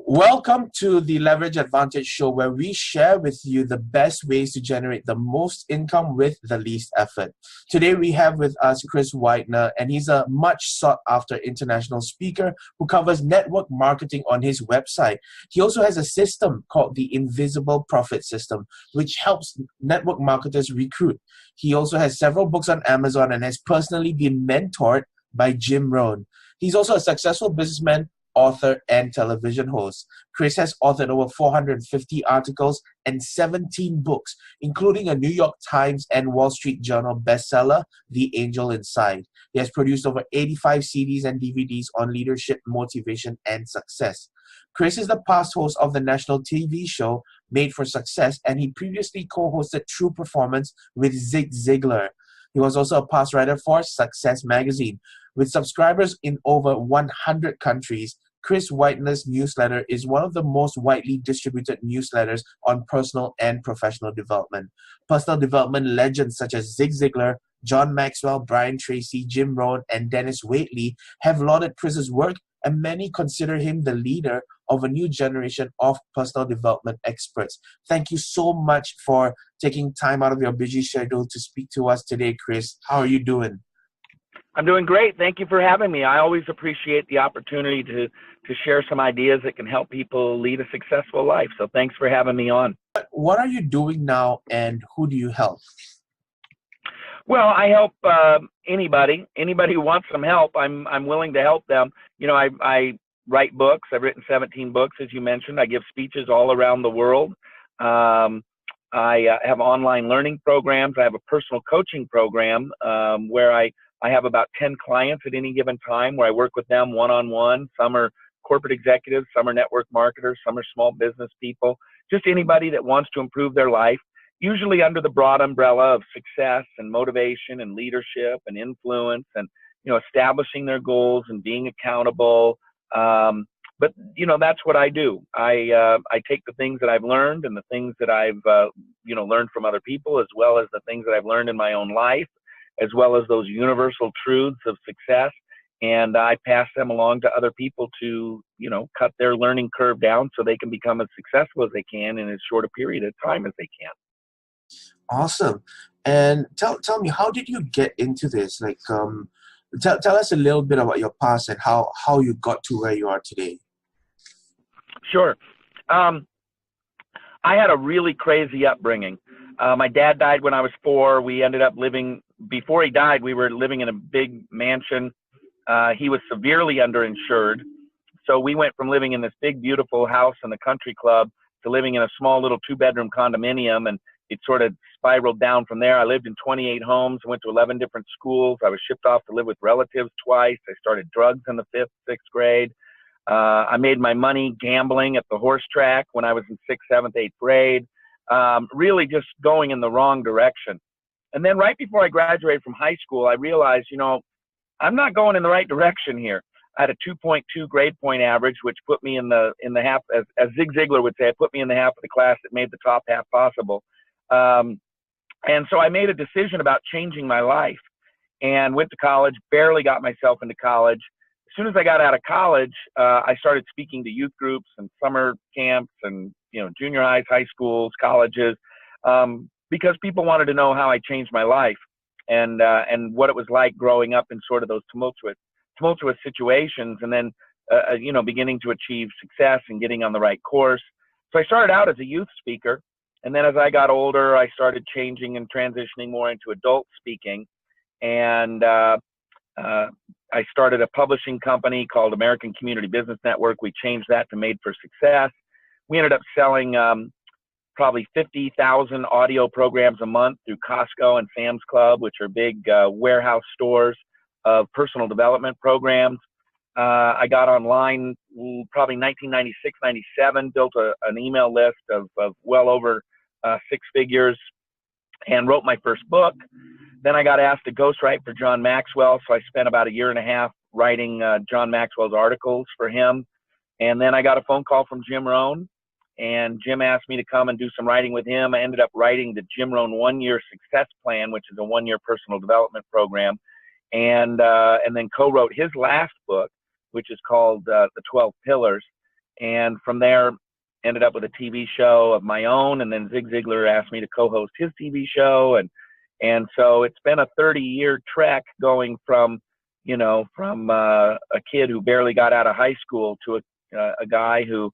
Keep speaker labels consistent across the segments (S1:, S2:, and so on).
S1: Welcome to the Leverage Advantage show, where we share with you the best ways to generate the most income with the least effort. Today we have with us Chris Widener, and he's a much sought after international speaker who covers network marketing on his website. He also has a system called the Invisible Profit System, which helps network marketers recruit. He also has several books on Amazon and has personally been mentored by Jim Rohn. He's also a successful businessman, author, and television host. Chris has authored over 450 articles and 17 books, including a New York Times and Wall Street Journal bestseller, The Angel Inside. He has produced over 85 CDs and DVDs on leadership, motivation, and success. Chris is the past host of the national TV show Made for Success, and he previously co-hosted True Performance with Zig Ziglar. He was also a past writer for Success Magazine. With subscribers in over 100 countries, Chris Widener's newsletter is one of the most widely distributed newsletters on personal and professional development. Personal development legends such as Zig Ziglar, John Maxwell, Brian Tracy, Jim Rohn, and Dennis Waitley have lauded Chris's work, and many consider him the leader of a new generation of personal development experts. Thank you so much for taking time out of your busy schedule to speak to us today, Chris. How are you doing?
S2: I'm doing great. Thank you for having me. I always appreciate the opportunity to share some ideas that can help people lead a successful life. So thanks for having me on.
S1: What are you doing now, and who do you help?
S2: Well, I help anybody who wants some help. I'm willing to help them. You know, I write books. I've written 17 books, as you mentioned. I give speeches all around the world. I have online learning programs. I have a personal coaching program where I have about 10 clients at any given time where I work with them one-on-one. Some are corporate executives, some are network marketers, some are small business people, just anybody that wants to improve their life, usually under the broad umbrella of success and motivation and leadership and influence and, you know, establishing their goals and being accountable. But, you know, that's what I do. I take the things that I've learned and the things that I've, learned from other people, as well as the things that I've learned in my own life, as well as those universal truths of success. And I pass them along to other people to, you know, cut their learning curve down so they can become as successful as they can in as short a period of time as they can.
S1: Awesome. And tell me, how did you get into this? Like, tell us a little bit about your past and how you got to where you are today.
S2: Sure. I had a really crazy upbringing. My dad died when I was 4. We ended up living, before he died, we were living in a big mansion. He was severely underinsured. So we went from living in this big, beautiful house in the country club to living in a small little 2-bedroom condominium. And it sort of spiraled down from there. I lived in 28 homes, went to 11 different schools. I was shipped off to live with relatives twice. I started drugs in the 5th, 6th grade. I made my money gambling at the horse track when I was in 6th, 7th, 8th grade. Really just going in the wrong direction. And then right before I graduated from high school, I realized, you know, I'm not going in the right direction here. I had a 2.2 grade point average, which put me in the half, as Zig Ziglar would say, it put me in the half of the class that made the top half possible. And so I made a decision about changing my life and went to college, barely got myself into college. As soon as I got out of college, I started speaking to youth groups and summer camps and, you know, junior highs, high schools, colleges, because people wanted to know how I changed my life and what it was like growing up in sort of those tumultuous situations, and then, beginning to achieve success and getting on the right course. So I started out as a youth speaker. And then as I got older, I started changing and transitioning more into adult speaking. And I started a publishing company called American Community Business Network. We changed that to Made for Success. We ended up selling probably 50,000 audio programs a month through Costco and Sam's Club, which are big warehouse stores of personal development programs. I got online probably 1996, 97, built an email list of well over 6 figures and wrote my first book. Then I got asked to ghostwrite for John Maxwell. So I spent about a year and a half writing John Maxwell's articles for him. And then I got a phone call from Jim Rohn, and Jim asked me to come and do some writing with him. I ended up writing the Jim Rohn 1-year success plan, which is a 1-year personal development program. And then co-wrote his last book, which is called The 12 Pillars. and from there ended up with a TV show of my own, and then Zig Ziglar asked me to co-host his TV show, and so it's been a 30-year trek going from a kid who barely got out of high school to a guy who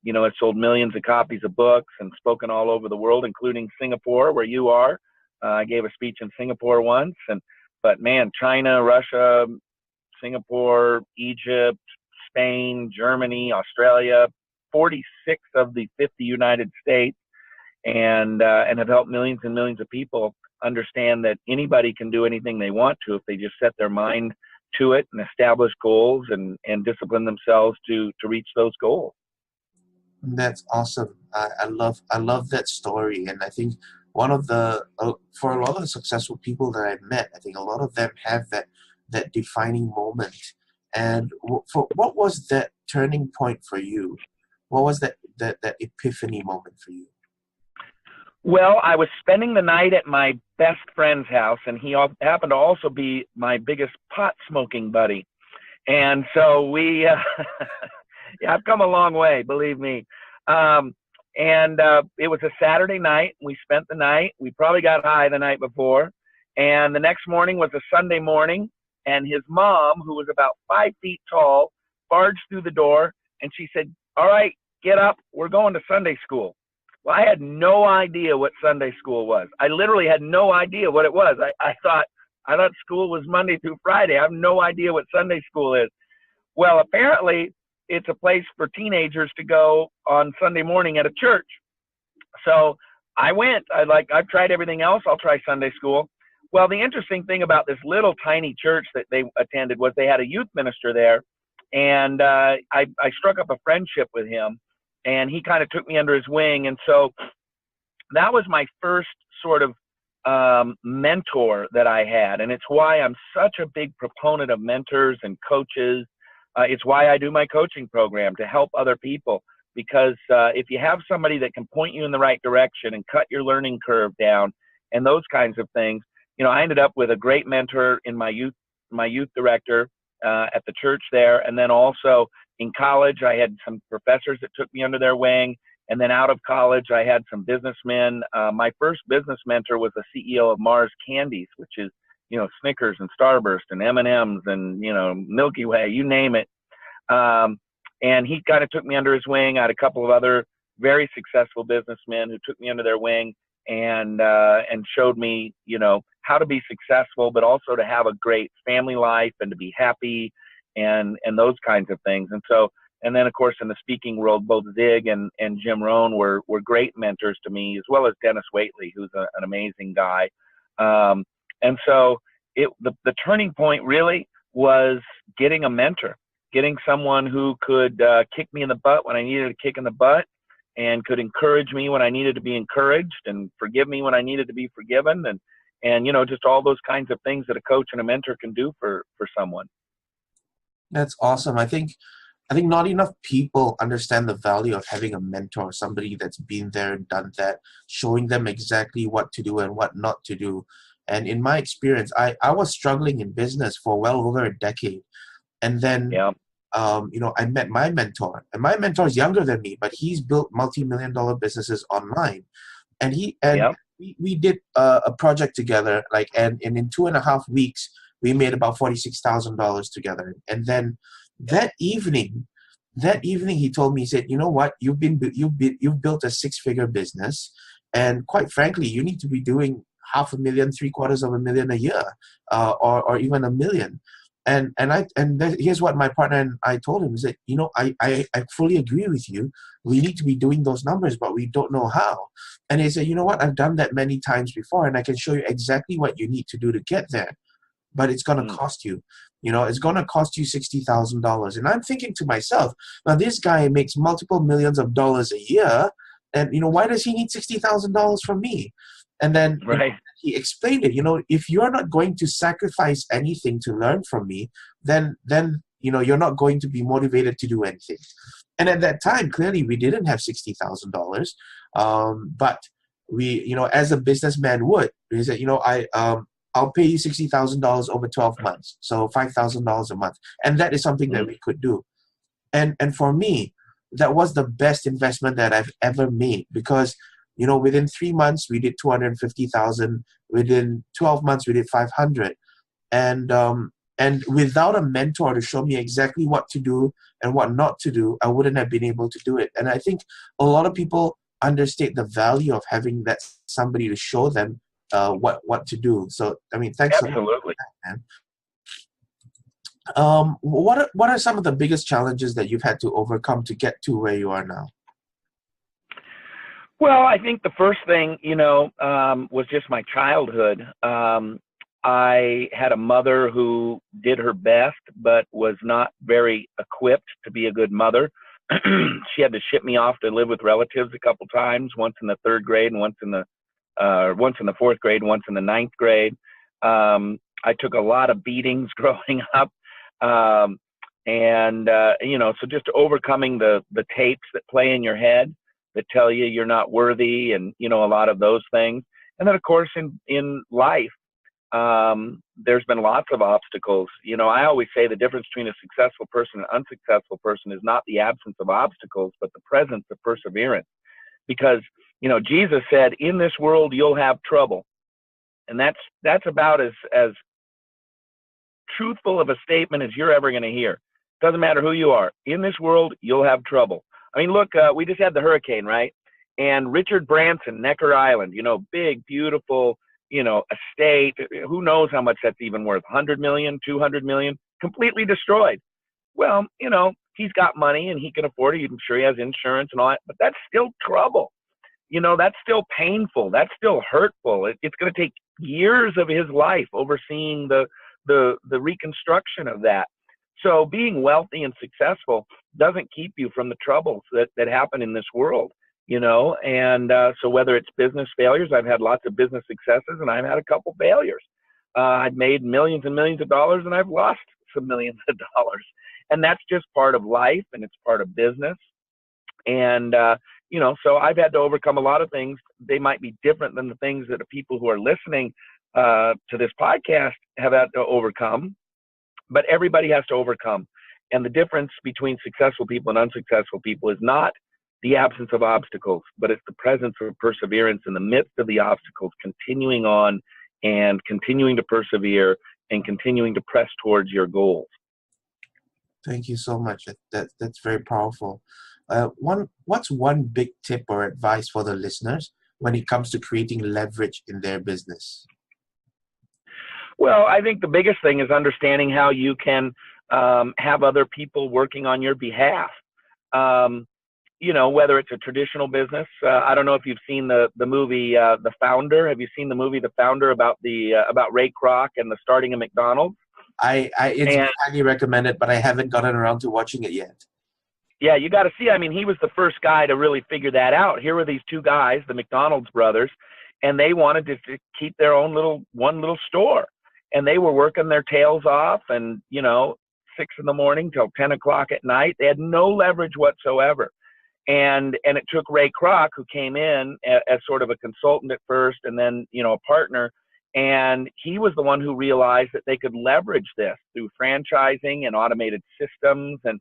S2: has sold millions of copies of books and spoken all over the world, including Singapore, where you are. I gave a speech in Singapore once, but man, China, Russia, Singapore, Egypt, Spain, Germany, Australia, 46 of the 50 United States, and have helped millions and millions of people understand that anybody can do anything they want to if they just set their mind to it and establish goals and discipline themselves to reach those goals.
S1: That's awesome. I love that story, and I think one of the for a lot of the successful people that I've met, I think a lot of them have that defining moment. And what was that turning point for you? What was that epiphany moment for you?
S2: Well, I was spending the night at my best friend's house, and he happened to also be my biggest pot smoking buddy. And so we, yeah, I've come a long way, believe me. It was a Saturday night. We spent the night. We probably got high the night before. And the next morning was a Sunday morning, and his mom, who was about 5 feet tall, barged through the door, and she said, "All right, get up. We're going to Sunday school." Well, I had no idea what Sunday school was. I literally had no idea what it was. I thought school was Monday through Friday. I have no idea what Sunday school is. Well, apparently it's a place for teenagers to go on Sunday morning at a church. So I went. I've tried everything else. I'll try Sunday school. Well, the interesting thing about this little tiny church that they attended was they had a youth minister there, and I struck up a friendship with him. And he kind of took me under his wing. And so that was my first sort of mentor that I had. And it's why I'm such a big proponent of mentors and coaches. It's why I do my coaching program, to help other people. Because if you have somebody that can point you in the right direction and cut your learning curve down and those kinds of things, I ended up with a great mentor in my youth director at the church there. And then also in college, I had some professors that took me under their wing. And then out of college, I had some businessmen. My first business mentor was the CEO of Mars Candies, which is, Snickers and Starburst and M&Ms and, Milky Way, you name it. And he kind of took me under his wing. I had a couple of other very successful businessmen who took me under their wing and showed me, how to be successful, but also to have a great family life and to be happy and those kinds of things. And then of course in the speaking world, both Zig and Jim Rohn were great mentors to me, as well as Dennis Waitley, who's an amazing guy. And so the turning point really was getting a mentor, getting someone who could kick me in the butt when I needed a kick in the butt, and could encourage me when I needed to be encouraged, and forgive me when I needed to be forgiven, and just all those kinds of things that a coach and a mentor can do for someone.
S1: That's awesome. I think not enough people understand the value of having a mentor, somebody that's been there and done that, showing them exactly what to do and what not to do. And in my experience, I was struggling in business for well over a decade. And then, I met my mentor. And my mentor is younger than me, but he's built multi-million-dollar businesses online. And we did a project together, and in 2.5 weeks, we made about $46,000 together. And then that evening, he told me, he said, "You know what? You've built a 6-figure business, and quite frankly, you need to be doing $500,000, $750,000 a year, or even $1 million." And here's what my partner and I told him, is that, I fully agree with you. We need to be doing those numbers, but we don't know how. And he said, "You know what? I've done that many times before, and I can show you exactly what you need to do to get there. But it's going to cost you. It's going to cost you $60,000. And I'm thinking to myself, now this guy makes multiple millions of dollars a year, and why does he need $60,000 from me? And then he explained it. If you're not going to sacrifice anything to learn from me, then you're not going to be motivated to do anything. And at that time, clearly, we didn't have $60,000, but we, as a businessman would, we said, I'll pay you $60,000 over 12 months, so $5,000 a month, and that is something that we could do. And for me, that was the best investment that I've ever made, because, within 3 months we did 250,000. Within 12 months we did 500. And without a mentor to show me exactly what to do and what not to do, I wouldn't have been able to do it. And I think a lot of people understate the value of having that somebody to show them what to do. So, thanks so much for that, man. What are some of the biggest challenges that you've had to overcome to get to where you are now?
S2: Well, I think the first thing, was just my childhood. I had a mother who did her best, but was not very equipped to be a good mother. She had to ship me off to live with relatives a couple times, once in the third grade and once in the fourth grade, once in the ninth grade. I took a lot of beatings growing up. So just overcoming the tapes that play in your head that tell you you're not worthy, and, a lot of those things. And then, of course, in life, there's been lots of obstacles. I always say the difference between a successful person and an unsuccessful person is not the absence of obstacles, but the presence of perseverance. Because, Jesus said, in this world, you'll have trouble. And that's about as truthful of a statement as you're ever going to hear. Doesn't matter who you are. In this world, you'll have trouble. Look, we just had the hurricane, right? And Richard Branson, Necker Island, big, beautiful, estate. Who knows how much that's even worth? 100 million, 200 million, completely destroyed. Well, he's got money and he can afford it. I'm sure he has insurance and all that, but that's still trouble. That's still painful. That's still hurtful. It's going to take years of his life overseeing the reconstruction of that. So being wealthy and successful doesn't keep you from the troubles that happen in this world. So whether it's business failures, I've had lots of business successes and I've had a couple failures. I've made millions and millions of dollars and I've lost some millions of dollars. And that's just part of life and it's part of business. And, so I've had to overcome a lot of things. They might be different than the things that the people who are listening to this podcast have had to overcome, but everybody has to overcome. And the difference between successful people and unsuccessful people is not the absence of obstacles, but it's the presence of perseverance in the midst of the obstacles, continuing on and continuing to persevere and continuing to press towards your
S1: Thank you so much. That's very powerful. What's one big tip or advice for the listeners when it comes to creating leverage in their business?
S2: Well, I think the biggest thing is understanding how you can have other people working on your behalf. Whether it's a traditional business. I don't know if you've seen the movie The Founder. Have you seen the movie The Founder about Ray Kroc and the starting of McDonald's?
S1: It's highly recommended, but I haven't gotten around to watching it yet.
S2: Yeah, you got to see. He was the first guy to really figure that out. Here were these two guys, the McDonald's brothers, and they wanted to keep their own one little store. And they were working their tails off and, 6 a.m. till 10 o'clock at night. They had no leverage whatsoever. And it took Ray Kroc, who came in as sort of a consultant at first and then, a partner. And he was the one who realized that they could leverage this through franchising and automated systems and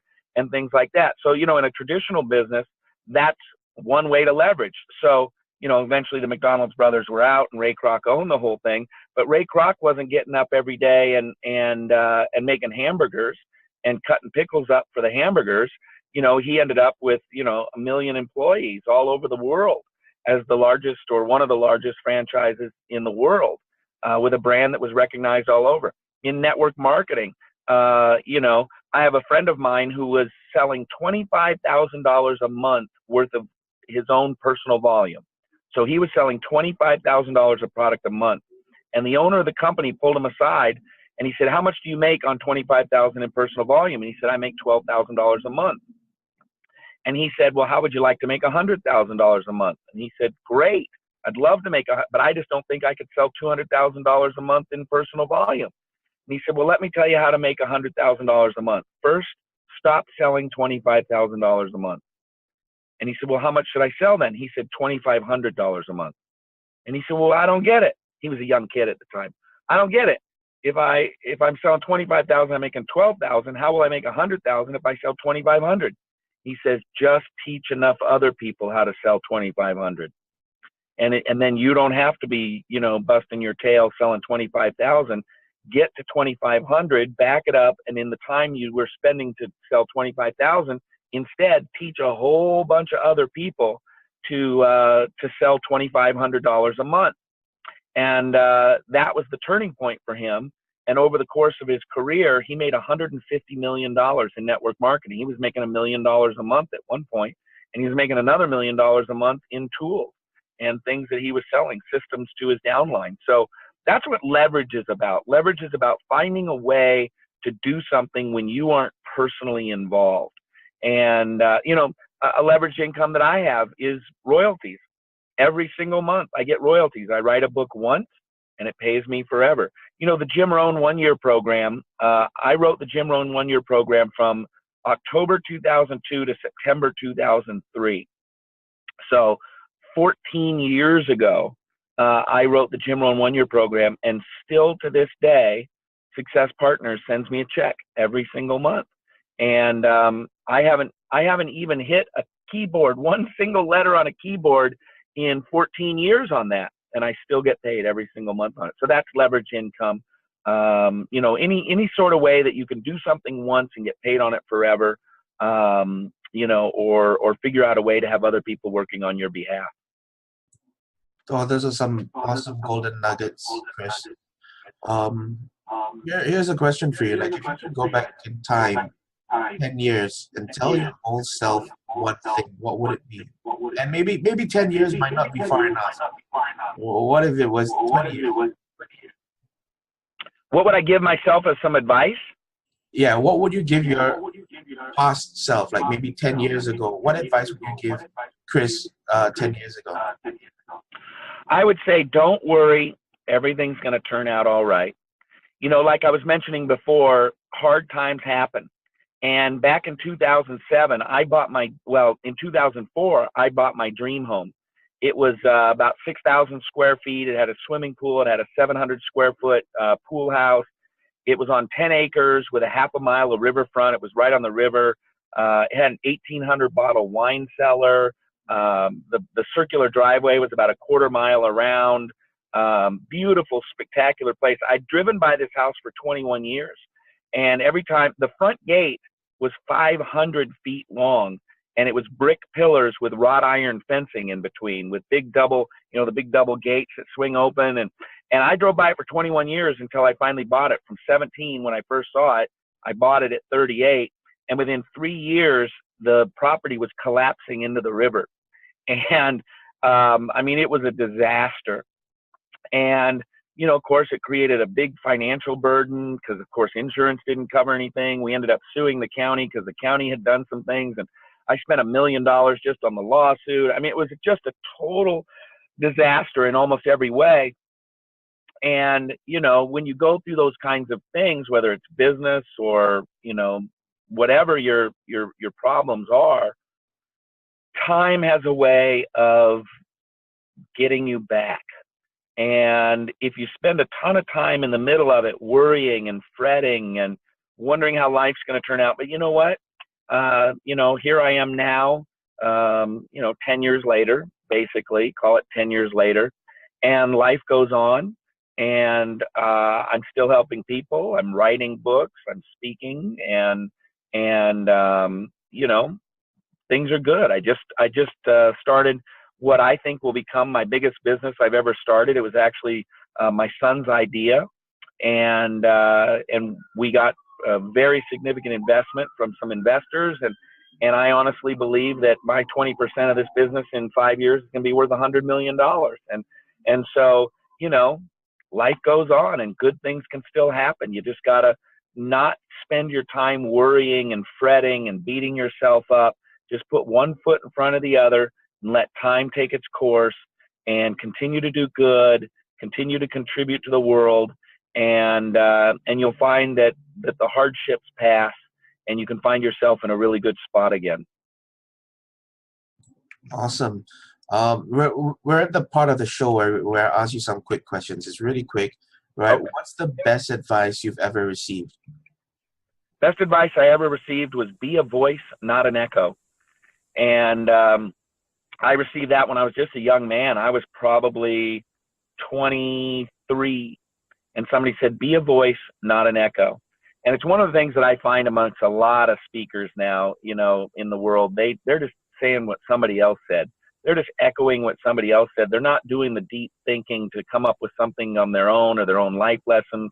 S2: things like that. So, in a traditional business, that's one way to leverage. So, eventually the McDonald's brothers were out and Ray Kroc owned the whole thing. But Ray Kroc wasn't getting up every day and making hamburgers and cutting pickles up for the hamburgers. He ended up with, 1 million employees all over the world as the largest or one of the largest franchises in the world, with a brand that was recognized all over. In network marketing, I have a friend of mine who was selling $25,000 a month worth of his own personal volume. So he was selling $25,000 of product a month. And the owner of the company pulled him aside and he said, "How much do you make on $25,000 in personal volume?" And he said, "I make $12,000 a month." And he said, "Well, how would you like to make $100,000 a month?" And he said, "Great. I'd love to make but I just don't think I could sell $200,000 a month in personal volume." And he said, "Well, let me tell you how to make $100,000 a month. First, stop selling $25,000 a month." And he said, "Well, how much should I sell then?" He said, $2,500 a month. And he said, "Well, I don't get it." He was a young kid at the time. "I don't get it. If I'm selling $25,000, I'm making $12,000. How will I make $100,000 if I sell $2,500? He says, just teach enough other people how to sell 2,500. And then you don't have to be, busting your tail selling 25,000. Get to 2,500, back it up, and in the time you were spending to sell 25,000, instead teach a whole bunch of other people to sell $2,500 a month. And that was the turning point for him. And over the course of his career, he made $150 million in network marketing. He was making $1 million a month at one point, and he was making another $1 million a month in tools and things that he was selling, systems to his downline. So that's what leverage is about. Leverage is about finding a way to do something when you aren't personally involved. And, a leveraged income that I have is royalties. Every single month I get royalties. I write a book once and it pays me forever. The Jim Rohn 1-year program, I wrote the Jim Rohn 1-year program from October 2002 to September 2003. So 14 years ago, I wrote the Jim Rohn 1-year program, and still to this day, Success Partners sends me a check every single month. And I haven't even hit a keyboard, one single letter on a keyboard in 14 years on that, and I still get paid every single month on it. So that's leverage income. Any sort of way that you can do something once and get paid on it forever, or figure out a way to have other people working on your behalf.
S1: Oh, those are some awesome golden nuggets, Chris. Here's a question for you. Like, if you could go back in time 10 years and tell your old self one thing, what would it be? And maybe 10 years might not be far enough. Well, what if it was 20 years?
S2: What would I give myself as some advice?
S1: Yeah, what would you give your past self, like maybe 10 years ago? What advice would you give Chris 10 years ago?
S2: I would say, don't worry. Everything's going to turn out all right. Like I was mentioning before, hard times happen. And back in 2007, in 2004, I bought my dream home. It was about 6,000 square feet. It had a swimming pool. It had a 700 square foot pool house. It was on 10 acres with a half a mile of riverfront. It was right on the river. It had an 1,800 bottle wine cellar. The circular driveway was about a quarter mile around. Beautiful, spectacular place. I'd driven by this house for 21 years. And every time, the front gate was 500 feet long, and it was brick pillars with wrought iron fencing in between, with big double, the big double gates that swing open. And I drove by it for 21 years until I finally bought it. From 17, when I first saw it, I bought it at 38. And within 3 years, the property was collapsing into the river. And, it was a disaster. And, of course, it created a big financial burden because, of course, insurance didn't cover anything. We ended up suing the county because the county had done some things. And I spent $1 million just on the lawsuit. It was just a total disaster in almost every way. And, when you go through those kinds of things, whether it's business or, whatever your problems are, time has a way of getting you back. And if you spend a ton of time in the middle of it worrying and fretting and wondering how life's going to turn out, but you know what? Here I am now, 10 years later, basically, call it 10 years later, and life goes on, and I'm still helping people. I'm writing books, I'm speaking, and things are good. I just started what I think will become my biggest business I've ever started. It was actually my son's idea, and we got a very significant investment from some investors, and I honestly believe that my 20% of this business in 5 years is going to be worth $100 million. And so, life goes on, and good things can still happen. You just got to not spend your time worrying and fretting and beating yourself up. Just put one foot in front of the other and let time take its course, and continue to do good, continue to contribute to the world, and you'll find that the hardships pass, and you can find yourself in a really good spot again.
S1: Awesome. We're at the part of the show where I ask you some quick questions. It's really quick, right? Okay. What's the best advice you've ever received?
S2: Best advice I ever received was be a voice, not an echo. And I received that when I was just a young man. I was probably 23, and somebody said, be a voice, not an echo. And it's one of the things that I find amongst a lot of speakers now, in the world. They're just saying what somebody else said. They're just echoing what somebody else said. They're not doing the deep thinking to come up with something on their own or their own life lessons.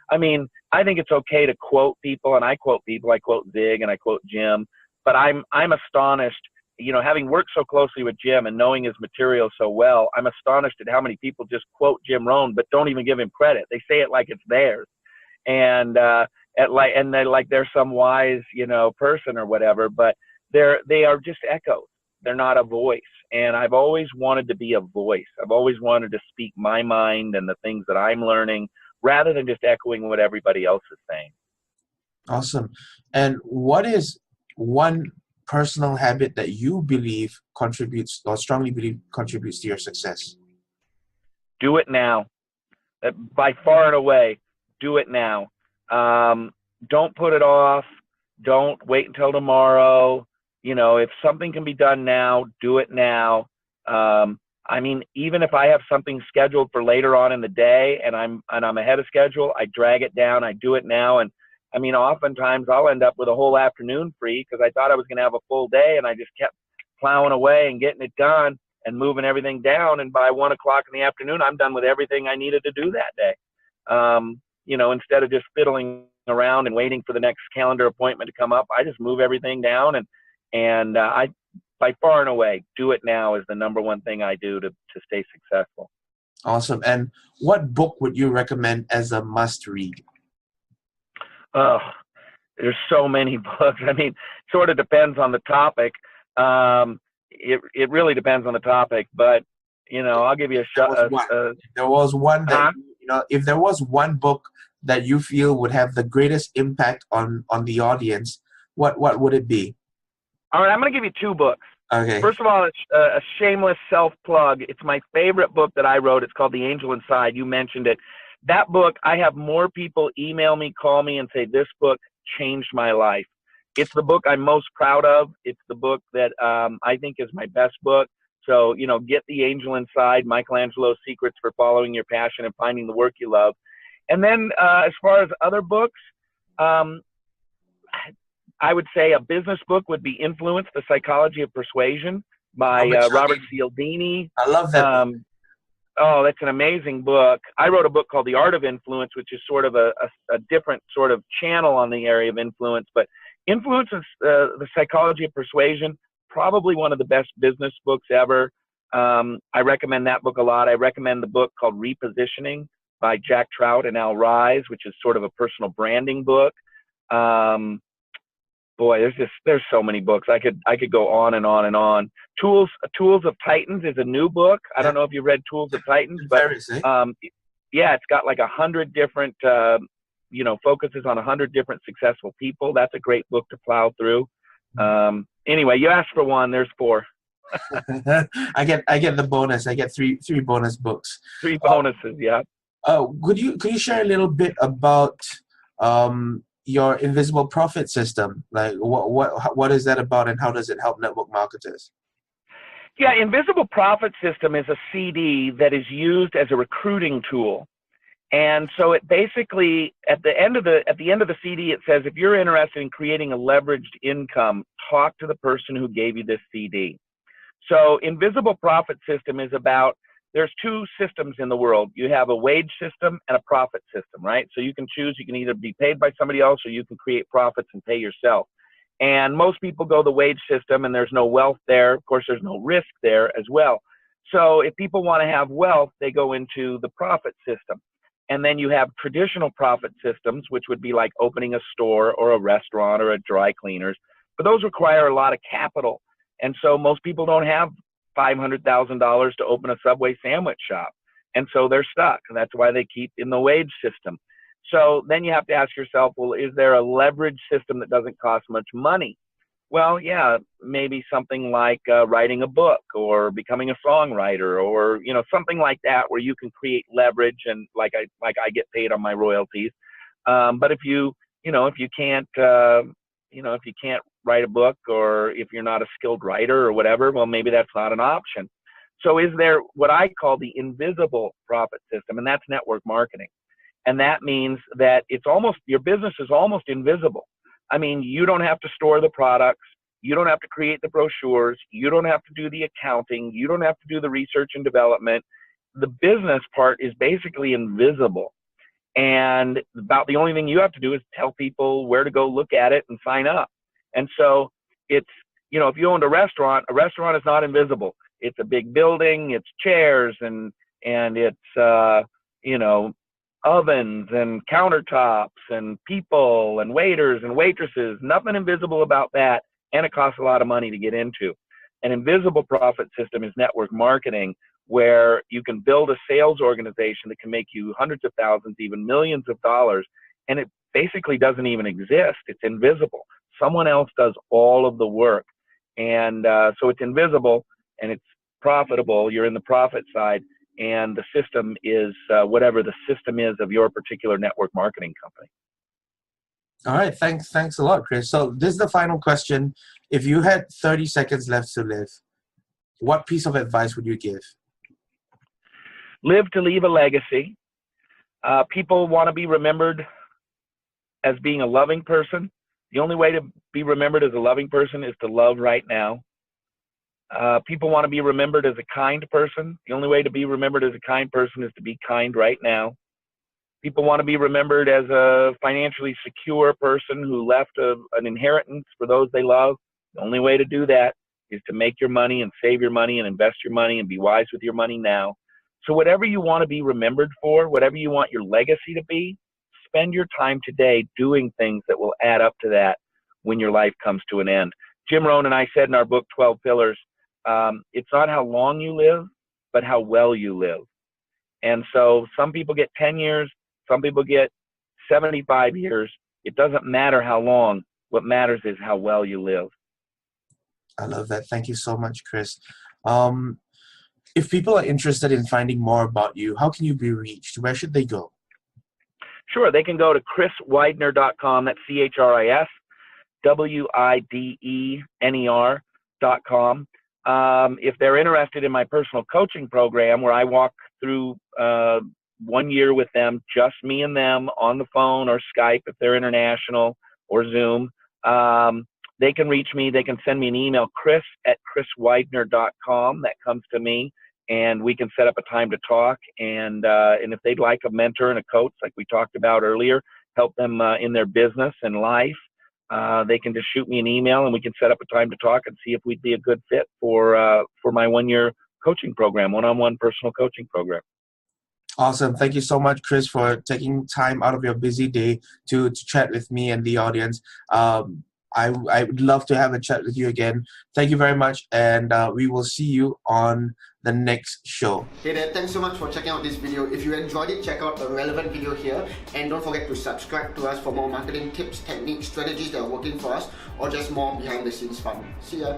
S2: I mean, I think it's okay to quote people, and I quote people. I quote Zig and I quote Jim, but I'm astonished, having worked so closely with Jim and knowing his material so well, I'm astonished at how many people just quote Jim Rohn but don't even give him credit. They say it like it's theirs, and they're some wise, person or whatever, but they are just echoes. They're not a voice. And I've always wanted to be a voice. I've always wanted to speak my mind and the things that I'm learning, rather than just echoing what everybody else is saying.
S1: Awesome. And what is one personal habit that you believe contributes, or strongly believe contributes, to your success?
S2: Do it now. By far and away, do it now. Don't put it off. Don't wait until tomorrow. If something can be done now, do it now. I mean, even if I have something scheduled for later on in the day and I'm ahead of schedule, I drag it down. I do it now. And I mean, oftentimes I'll end up with a whole afternoon free because I thought I was going to have a full day, and I just kept plowing away and getting it done and moving everything down. And by 1 o'clock in the afternoon, I'm done with everything I needed to do that day. Instead of just fiddling around and waiting for the next calendar appointment to come up, I just move everything down, and I, by far and away, do it now is the number one thing I do to stay successful.
S1: Awesome. And what book would you recommend as a must read?
S2: Oh, there's so many books. I mean, sort of depends on the topic. It really depends on the topic, but I'll give you a shot.
S1: If there was one that if there was one book that you feel would have the greatest impact on the audience, what would it be?
S2: All right, I'm going to give you 2 books.
S1: Okay.
S2: First of all, it's a shameless self-plug. It's my favorite book that I wrote. It's called The Angel Inside. You mentioned it. That book, I have more people email me, call me, and say, this book changed my life. It's the book I'm most proud of. It's the book that I think is my best book. So, get The Angel Inside, Michelangelo's Secrets for Following Your Passion and Finding the Work You Love. And then as far as other books, I would say a business book would be Influence, The Psychology of Persuasion by Robert Cialdini.
S1: I love that.
S2: Oh, that's an amazing book. I wrote a book called The Art of Influence, which is sort of a different sort of channel on the area of influence. But Influence is The Psychology of Persuasion, probably one of the best business books ever. I recommend that book a lot. I recommend the book called Repositioning by Jack Trout and Al Rise, which is sort of a personal branding book. Boy, there's so many books. I could go on and on and on. Tools of Titans is a new book. I don't know if you read Tools of Titans, but it's got like 100 different focuses on 100 different successful people. That's a great book to plow through. Anyway, you asked for one. There's 4.
S1: I get the bonus. I get three bonus books.
S2: 3 bonuses, yeah.
S1: Could you share a little bit about your invisible profit system? Like what is that about, and how does it help network marketers?
S2: Yeah, Invisible Profit System is a CD that is used as a recruiting tool. And so it basically, at the end of the CD, it says, if you're interested in creating a leveraged income, talk to the person who gave you this CD. So Invisible Profit System is about, there's 2 systems in the world. You have a wage system and a profit system, right? So you can choose, you can either be paid by somebody else or you can create profits and pay yourself. And most people go the wage system, and there's no wealth there. Of course, there's no risk there as well. So if people want to have wealth, they go into the profit system. And then you have traditional profit systems, which would be like opening a store or a restaurant or a dry cleaners. But those require a lot of capital. And so most people don't have $500,000 to open a Subway sandwich shop. And so they're stuck. And that's why they keep in the wage system. So then you have to ask yourself, well, is there a leverage system that doesn't cost much money? Well, yeah, maybe something like writing a book or becoming a songwriter, or something like that, where you can create leverage and like I get paid on my royalties. But if you can't write a book, or if you're not a skilled writer or whatever, well, maybe that's not an option. So is there what I call the invisible profit system, and that's network marketing. And that means that it's almost, your business is almost invisible. I mean, you don't have to store the products. You don't have to create the brochures. You don't have to do the accounting. You don't have to do the research and development. The business part is basically invisible. And about the only thing you have to do is tell people where to go look at it and sign up. And so it's, you know, if you owned a restaurant is not invisible. It's a big building, it's chairs and it's, you know, ovens and countertops and people and waiters and waitresses. Nothing invisible about that. And it costs a lot of money to get into. An invisible profit system is network marketing, where you can build a sales organization that can make you hundreds of thousands, even millions of dollars. And it basically doesn't even exist. It's invisible. Someone else does all of the work. And so it's invisible and it's profitable. You're in the profit side. And the system is whatever the system is of your particular network marketing company.
S1: All right. Thanks a lot, Chris. So this is the final question. If you had 30 seconds left to live, what piece of advice would you give?
S2: Live to leave a legacy. People want to be remembered as being a loving person. The only way to be remembered as a loving person is to love right now. People want to be remembered as a kind person. The only way to be remembered as a kind person is to be kind right now. People want to be remembered as a financially secure person who left an inheritance for those they love. The only way to do that is to make your money and save your money and invest your money and be wise with your money now. So whatever you want to be remembered for, whatever you want your legacy to be, spend your time today doing things that will add up to that when your life comes to an end. Jim Rohn and I said in our book, 12 Pillars, it's not how long you live, but how well you live. And so some people get 10 years, some people get 75 years. It doesn't matter how long. What matters is how well you live.
S1: I love that. Thank you so much, Chris. If people are interested in finding more about you, how can you be reached? Where should they go?
S2: Sure. They can go to chriswidener.com. That's CHRISWIDENER.com. If they're interested in my personal coaching program, where I walk through 1 year with them, just me and them on the phone or Skype if they're international, or Zoom, they can reach me. They can send me an email, chris@chriswidener.com. That comes to me, and we can set up a time to talk. And if they'd like a mentor and a coach, like we talked about earlier, help them in their business and life, they can just shoot me an email, and we can set up a time to talk and see if we'd be a good fit for my 1 year coaching program, one-on-one personal coaching program.
S1: Awesome. Thank you so much, Chris, for taking time out of your busy day to chat with me and the audience. I would love to have a chat with you again. Thank you very much, and we will see you on the next show.
S3: Hey there, thanks so much for checking out this video. If you enjoyed it, check out the relevant video here, and don't forget to subscribe to us for more marketing tips, techniques, strategies that are working for us, or just more behind the scenes fun. See ya!